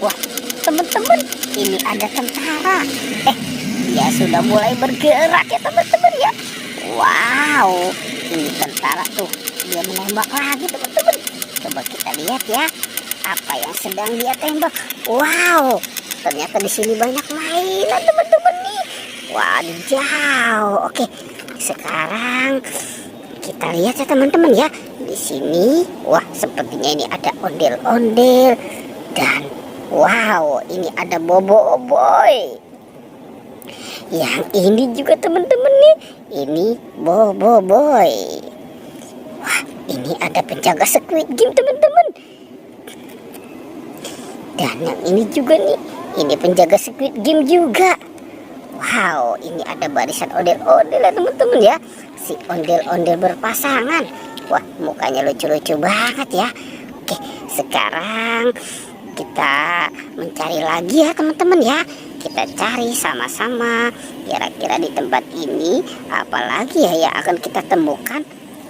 Wah, teman-teman, ini ada tentara. Dia sudah mulai bergerak ya teman-teman ya. Wow, ini tentara tuh. Dia menembak lagi teman-teman. Coba kita lihat ya, apa yang sedang dia tembak. Wow, ternyata di sini banyak mainan teman-teman nih. Wadidaw. Oke, sekarang kita lihat ya teman-teman ya. Di sini, wah sepertinya ini ada ondel-ondel dan wow, ini ada bobo-boy. Yang ini juga teman-teman nih, ini bobo-boy. Wah, ini ada penjaga Squid Game teman-teman. Dan yang ini juga nih, ini penjaga Squid Game juga. Wow, ini ada barisan ondel-ondel ya teman-teman ya. Si ondel-ondel berpasangan. Wah, mukanya lucu-lucu banget ya. Oke, sekarang kita mencari lagi ya teman-teman ya. Kita cari sama-sama. Kira-kira di tempat ini apalagi ya yang akan kita temukan.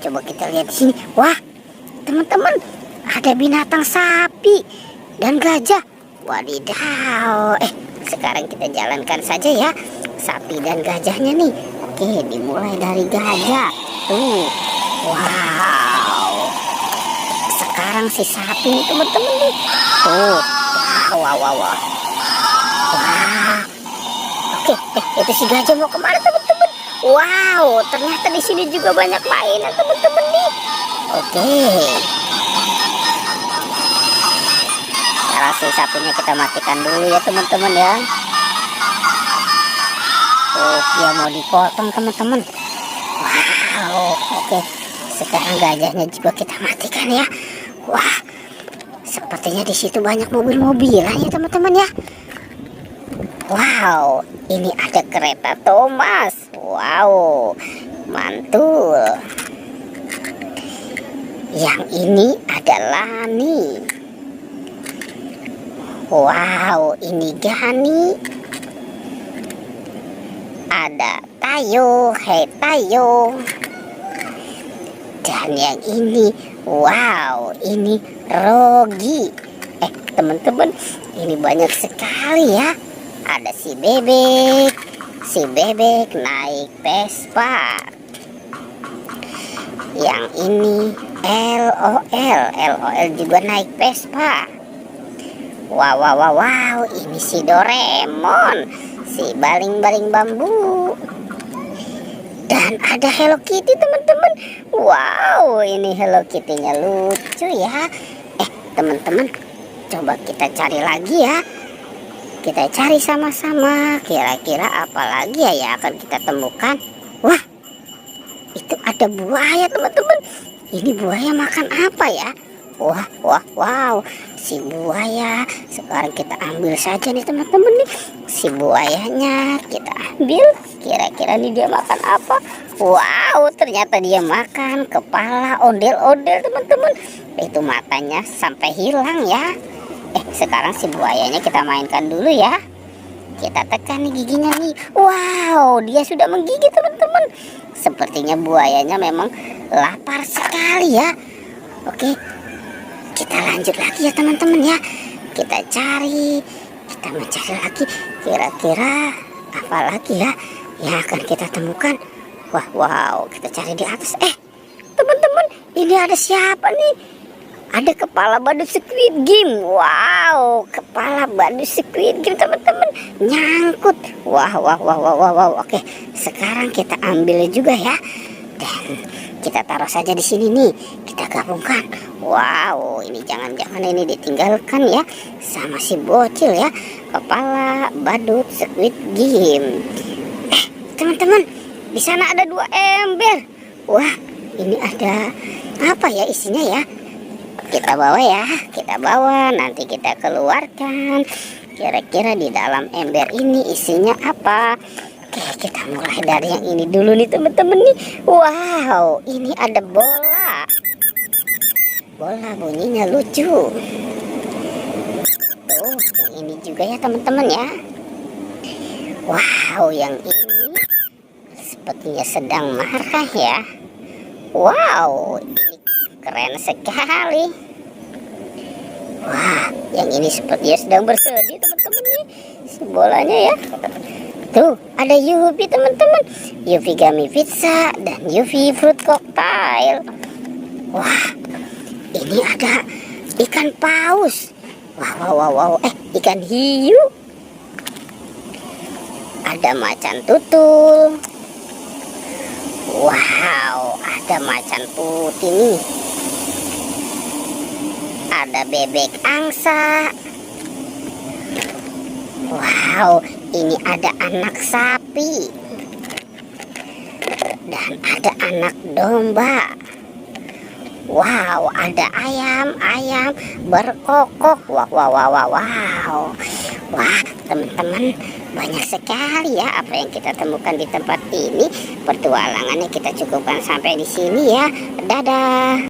Coba kita lihat di sini. Wah, teman-teman, ada binatang sapi dan gajah. Wadidaw. Sekarang kita jalankan saja ya sapi dan gajahnya nih. Oke, dimulai dari gajah. Tuh. Wow. Sekarang si sapi nih teman-teman nih. Tuh. Wow. Wah. Oke, itu si gajah mau kemana teman-teman? Wow, ternyata di sini juga banyak mainan teman-teman nih. Oke. Sekarang si sapinya kita matikan dulu ya teman-teman ya. Oh, dia mau dipotong teman-teman. Wow, oke. Sekarang gajahnya juga kita matikan ya. Wah, sepertinya di situ banyak mobil-mobilan ya teman-teman ya. Wow, ini ada kereta Thomas. Wow, mantul. Yang ini ada Lani. Wow, ini Gani. Ada Tayo, hei Tayo. Dan yang ini, wow, ini Rogi. Teman-teman, ini banyak sekali ya. Ada si bebek naik Vespa. Yang ini LOL juga naik Vespa. Wow, ini si Doraemon, si baling-baling bambu. Dan ada Hello Kitty teman-teman. Wow, ini Hello Kitty-nya lucu ya. Teman-teman, coba kita cari lagi ya. Kita cari sama-sama. Kira-kira apa lagi ya yang akan kita temukan. Wah, itu ada buaya teman-teman. Ini buaya makan apa ya? Wow, si buaya. Sekarang kita ambil saja nih teman-teman nih. Si buayanya kita ambil. Kira-kira nih dia makan apa? Wow, ternyata dia makan kepala ondel-ondel teman-teman. Itu matanya sampai hilang ya. Sekarang si buayanya kita mainkan dulu ya. Kita tekan nih giginya nih. Wow, dia sudah menggigit teman-teman. Sepertinya buayanya memang lapar sekali ya. Oke, kita lanjut lagi ya teman-teman ya. Kita mencari lagi. Kira-kira apa lagi ya yang akan kita temukan. Wow, kita cari di atas. Teman-teman, ini ada siapa nih? Ada kepala badut Squid Game. Wow, kepala badut Squid Game teman-teman, nyangkut. Wow. Oke, sekarang kita ambil juga ya. Dan kita taruh saja di sini nih. Kita gabungkan. Wow, ini jangan-jangan ini ditinggalkan ya sama si bocil ya. Kepala badut Squid Game. Teman-teman, di sana ada 2 ember. Wah, ini ada apa ya isinya ya? Kita bawa nanti kita keluarkan. Kira-kira di dalam ember ini isinya apa? Oke, kita mulai dari yang ini dulu nih teman-teman nih. Wow, ini ada bola bunyinya lucu. Tuh, yang ini juga ya teman-teman ya. Wow, yang ini sepertinya sedang marah ya. Wow, ini keren sekali. Wah, Yang ini sepertinya sedang bersedih teman-teman nih, si bolanya ya. Tuh ada Yuffie teman-teman, Yuffie gummy pizza dan Yuffie fruit cocktail. Wah, ini ada ikan paus. Wow. Ikan hiu. Ada macan tutul. Wow, ada macan putih nih. Ada bebek angsa. Wow, ini ada anak sapi. Dan ada anak domba. Wow, ada ayam berkokok. Wow. Wah, teman-teman, banyak sekali ya apa yang kita temukan di tempat ini. Petualangannya kita cukupkan sampai di sini ya. Dadah.